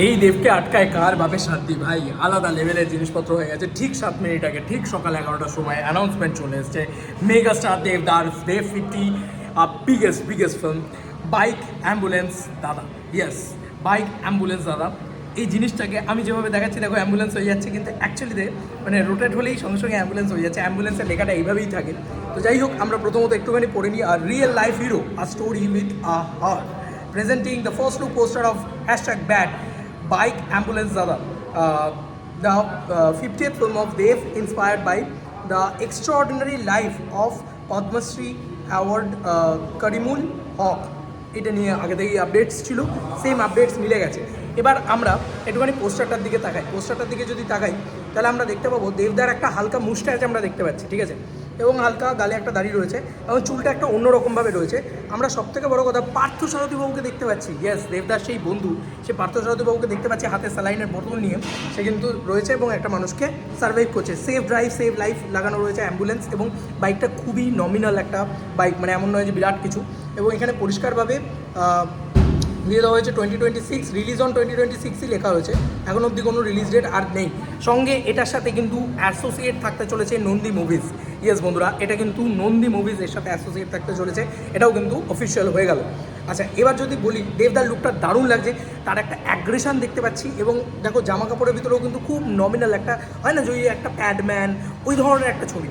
এই দেবকে আটকায় কার বাপের শান্তি ভাই, আলাদা লেভেলের জিনিসপত্র হয়ে গেছে। ঠিক 7 মিনিট আগে, ঠিক সকাল 11টার সময় অ্যানাউন্সমেন্ট চলে এসছে মেগা স্টার দেবদার দেব 50 বিগেস্ট ফিল্ম বাইক অ্যাম্বুলেন্স দাদা। ইয়েস, বাইক অ্যাম্বুলেন্স দাদা। এই জিনিসটাকে আমি যেভাবে দেখাচ্ছি, দেখো অ্যাম্বুলেন্স হয়ে যাচ্ছে, কিন্তু অ্যাকচুয়ালিতে মানে রোটেট হলেই সঙ্গে সঙ্গে অ্যাম্বুলেন্স হয়ে যাচ্ছে। অ্যাম্বুলেন্সের লেখাটা এইভাবেই থাকে। তো যাই হোক, আমরা প্রথমত একটুখানি পড়ে নিই। আর real life hero, a story with a heart, presenting the first look poster of #BAD Bike Ambulance Dada, the 50th film of Dev, inspired by the extraordinary life of Padma Shri Award Karimul Haq. এটা নিয়ে আগে থেকেই updates ছিল, same updates মিলে গেছে। এবার আমরা একটুখানি পোস্টারটার দিকে তাকাই। পোস্টারটার দিকে যদি তাকাই তাহলে আমরা দেখতে পাবো দেবদার একটা হালকা মুস্ট্যাচ আমরা দেখতে পাচ্ছি, ঠিক আছে, এবং হালকা গালে একটা দাড়ি রয়েছে এবং চুলটা একটা অন্যরকমভাবে রয়েছে। আমরা সবথেকে বড় কথা পার্থসারথী বাবুকে দেখতে পাচ্ছি। ইয়েস, দেবদার সেই বন্ধু, সে পার্থসারথী বাবুকে দেখতে পাচ্ছি হাতে স্যালাইনের বোতল নিয়ে। সে কিন্তু রয়েছে এবং একটা মানুষকে সার্ভাইভ করছে। সেভ ড্রাইভ সেভ লাইফ লাগানো রয়েছে অ্যাম্বুলেন্স, এবং বাইকটা খুবই নমিনাল একটা বাইক, মানে এমন নয় যে বিরাট কিছু। এবং এখানে পরিষ্কারভাবে দিয়ে দেওয়া হয়েছে 2026, রিলিজ অন 2026ই লেখা হয়েছে। এখন অবধি কোনো রিলিজ ডেট আর নেই। সঙ্গে এটার সাথে কিন্তু অ্যাসোসিয়েট থাকতে চলেছে নন্দী মুভিজ। ইয়েস বন্ধুরা, এটা কিন্তু নন্দী মুভিজ এর সাথে অ্যাসোসিয়েট থাকতে চলেছে, এটাও কিন্তু অফিসিয়াল হয়ে গেল। আচ্ছা, এবার যদি বলি দেবদার লুকটা দারুণ লাগছে, তার একটা অ্যাগ্রেশন দেখতে পাচ্ছি। এবং দেখো জামা কাপড়ের ভিতরেও কিন্তু খুব নমিনাল একটা, হয় না যে ওই একটা প্যাডম্যান, ওই ধরনের একটা ছবি।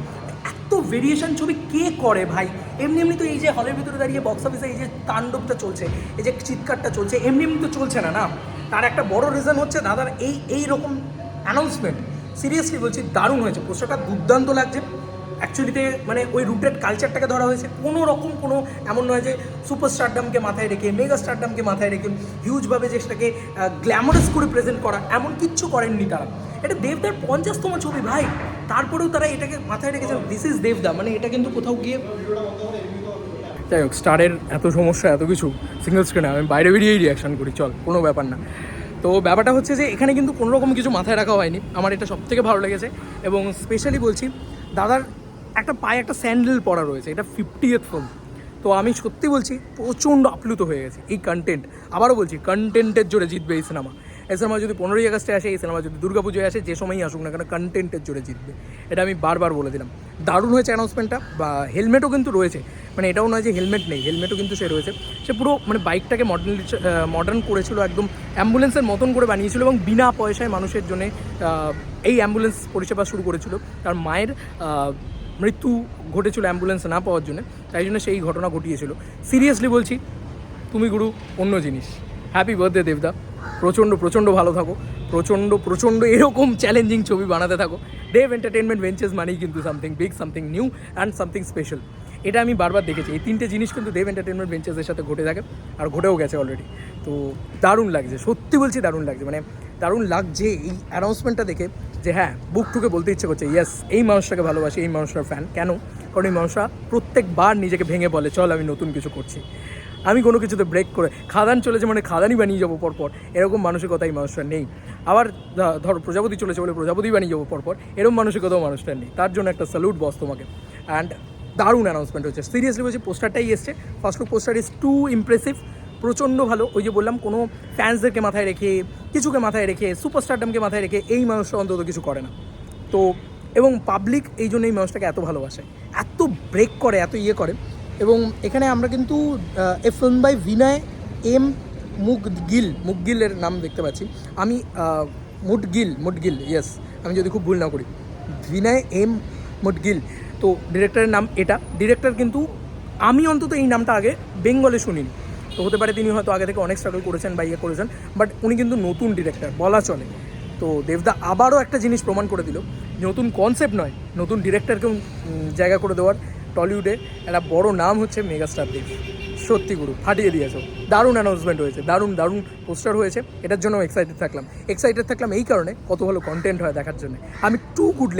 এত ভেরিয়েশন ছবি কে করে ভাই? এমনি তো এই যে হলের ভিতরে দাঁড়িয়ে বক্স অফিসে এই যে তাণ্ডবটা চলছে, এই যে চিৎকারটা চলছে, এমনি তো চলছে না। তার একটা বড় রিজন হচ্ছে দাদার এই রকম অ্যানাউন্সমেন্ট। সিরিয়াসলি বলছি, দারুণ হয়েছে। পোস্টারটা দুর্দান্ত লাগছে। অ্যাকচুয়ালিতে মানে ওই রুটেড কালচারটাকে ধরা হয়েছে। কোনো রকম কোনো এমন নয় যে সুপার স্টারডামকে মাথায় রেখে, মেগা স্টারডামকে মাথায় রেখে হিউজভাবে যে সেটাকে গ্ল্যামারাস করে প্রেজেন্ট করা, এমন কিচ্ছু করেননি তারা। এটা দেবদার 50তম ছবি ভাই, তারপরেও তারা এটাকে মাথায় রেখেছেন, দিস ইজ দেবদা। মানে এটা কিন্তু কোথাও গিয়ে, যাই হোক, স্টারের এত সমস্যা, এত কিছু সিঙ্গল স্ক্রিনে আমি বাইরে বেরিয়েই রিয়াকশান করি, চল কোনো ব্যাপার না। তো ব্যাপারটা হচ্ছে যে এখানে কিন্তু কোনো রকম কিছু মাথায় রাখা হয়নি। আমার এটা সবথেকে ভালো লেগেছে। এবং স্পেশালি বলছি, দাদার একটা পায়ে একটা স্যান্ডেল পরা রয়েছে, এটা 50th ফিল্ম। তো আমি সত্যি বলছি, প্রচণ্ড আপ্লুত হয়ে গেছি। এই কন্টেন্ট, আবারও বলছি, কন্টেন্টের জোরে জিতবে এই সিনেমা। এই সিনেমা যদি 15ই আগস্টে আসে, এই সিনেমা যদি দুর্গাপুজোয় আসে, যে সময়ই আসুক না কেন, কন্টেন্টের জোরে জিতবে। এটা আমি বারবার বলে দিলাম। দারুণ হয়েছে অ্যানাউন্সমেন্টটা। বা হেলমেটও কিন্তু রয়েছে, মানে এটাও নয় যে হেলমেট নেই, হেলমেটও কিন্তু সে রয়েছে। সে পুরো মানে বাইকটাকে মডার্ন করেছিল, একদম অ্যাম্বুলেন্সের মতন করে বানিয়েছিল, এবং বিনা পয়সায় মানুষের জন্য এই অ্যাম্বুলেন্স পরিষেবা শুরু করেছিল। তার মায়ের মৃত্যু ঘটেছিল অ্যাম্বুলেন্স না পাওয়ার জন্য, তাই জন্য সেই ঘটনা ঘটিয়েছিল। সিরিয়াসলি বলছি, তুমি গুরু অন্য জিনিস। হ্যাপি বার্থডে দেবদা, প্রচণ্ড ভালো থাকো, প্রচণ্ড এরকম চ্যালেঞ্জিং ছবি বানাতে থাকো। দেব এন্টারটেনমেন্ট ভেঞ্চার্স মানেই কিন্তু something big, something new and something special. এটা আমি বারবার দেখেছি। এই 3টে জিনিস কিন্তু দেব এন্টারটেনমেন্ট ভেঞ্চার্সের সাথে ঘটে থাকে, আর ঘটেও গেছে অলরেডি। তো দারুণ লাগছে, সত্যি বলছি দারুণ লাগছে। মানে দারুণ লাগছে এই অ্যানাউন্সমেন্টটা দেখে, যে হ্যাঁ, বুক টুকে বলতে ইচ্ছে করছে, ইয়েস, এই মানুষটাকে ভালোবাসি, এই মানুষটার ফ্যান। কেন? কারণ এই মানুষটা প্রত্যেকবার নিজেকে ভেঙে বলে, চল আমি নতুন কিছু করছি, আমি কোনো কিছুতে ব্রেক করে খাদান চলেছে মানে খাদানই বানিয়ে যাবো পরপর, এরকম মানসিকতা এই মানুষটার নেই। আবার ধরো প্রজাপতি চলেছে বলে প্রজাপতি বানিয়ে যাবো পরপর, এরকম মানসিকতাও মানুষটার নেই। তার জন্য একটা স্যালুট বস তোমাকে। অ্যান্ড দারুণ অ্যানাউন্সমেন্ট হচ্ছে, সিরিয়াসলি বলছি। পোস্টারটাই এসছে, first look poster is too impressive, প্রচণ্ড ভালো। ওই যে বললাম, কোনো ফ্যান্সদেরকে মাথায় রেখে, কিছুকে মাথায় রেখে, সুপারস্টারডামকে মাথায় রেখে এই মানুষটা অন্তত কিছু করে না। তো এবং পাবলিক এই জন্য এই মানুষটাকে এত ভালোবাসে, এত ব্রেক করে, এত ইয়ে করে। এবং এখানে আমরা কিন্তু a film by Vinay M মুদগিলের নাম দেখতে পাচ্ছি আমি। মুদগিল, ইয়েস, আমি যদি খুব ভুল না করি, বিনয় এম মুদগিল। তো ডিরেক্টরের নাম এটা। ডিরেক্টর কিন্তু আমি অন্তত এই নামটা আগে বেঙ্গলে শুনিনি। তো হতে পারে তিনি হয়তো আগে থেকে অনেক স্ট্রাগল করেছেন বা ইয়ে করেছেন, বাট উনি কিন্তু নতুন ডিরেক্টর বলা চলে। তো দেবদা আবারও একটা জিনিস প্রমাণ করে দিল, নতুন কনসেপ্ট নয়, নতুন ডিরেক্টরকেও জায়গা করে দেওয়ার টলিউডে একটা বড় নাম হচ্ছে মেগাস্টার দেব। সত্যি গুরু, ফাটিয়ে দিয়েছো। দারুণ অ্যানাউন্সমেন্ট হয়েছে, দারুণ পোস্টার হয়েছে। এটার জন্য এক্সাইটেড থাকলাম এই কারণে, কত ভালো কন্টেন্ট হয় দেখার জন্য। আমি টু গুড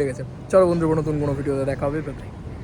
লেগেছে। চলো বন্ধুরা, নতুন কোনো ভিডিওতে দেখা হবে।